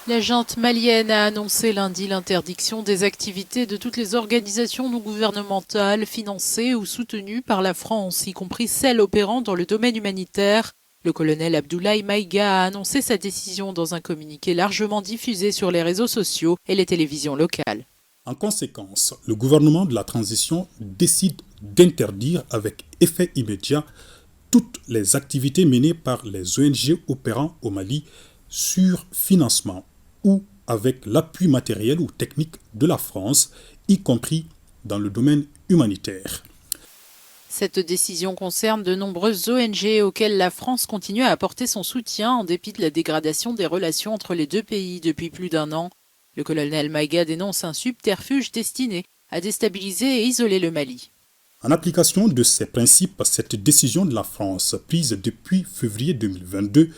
La junte malienne a annoncé lundi l'interdiction des activités de toutes les organisations non gouvernementales financées ou soutenues par la France, y compris celles opérant dans le domaine humanitaire. Le colonel Abdoulaye Maïga a annoncé sa décision dans un communiqué largement diffusé sur les réseaux sociaux et les télévisions locales. En conséquence, le gouvernement de la transition décide d'interdire avec effet immédiat toutes les activités menées par les ONG opérant au Mali sur financement ou avec l'appui matériel ou technique de la France, y compris dans le domaine humanitaire. Cette décision concerne de nombreuses ONG auxquelles la France continue à apporter son soutien en dépit de la dégradation des relations entre les deux pays depuis plus d'un an. Le colonel Maïga dénonce un subterfuge destiné à déstabiliser et isoler le Mali. En application de ces principes, cette décision de la France, prise depuis février 2022,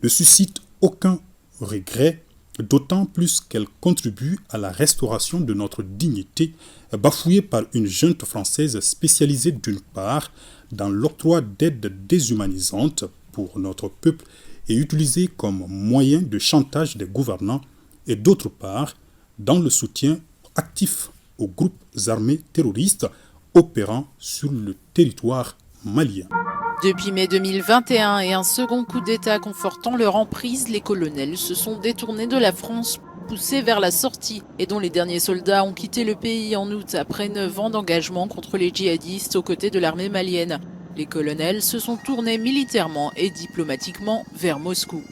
ne suscite aucun regret, d'autant plus qu'elle contribue à la restauration de notre dignité, bafouée par une junte française spécialisée d'une part dans l'octroi d'aides déshumanisantes pour notre peuple et utilisée comme moyen de chantage des gouvernants, et d'autre part dans le soutien actif aux groupes armés terroristes opérant sur le territoire malien. Depuis mai 2021 et un second coup d'État confortant leur emprise, les colonels se sont détournés de la France, poussés vers la sortie, et dont les derniers soldats ont quitté le pays en août après 9 ans d'engagement contre les djihadistes aux côtés de l'armée malienne. Les colonels se sont tournés militairement et diplomatiquement vers Moscou.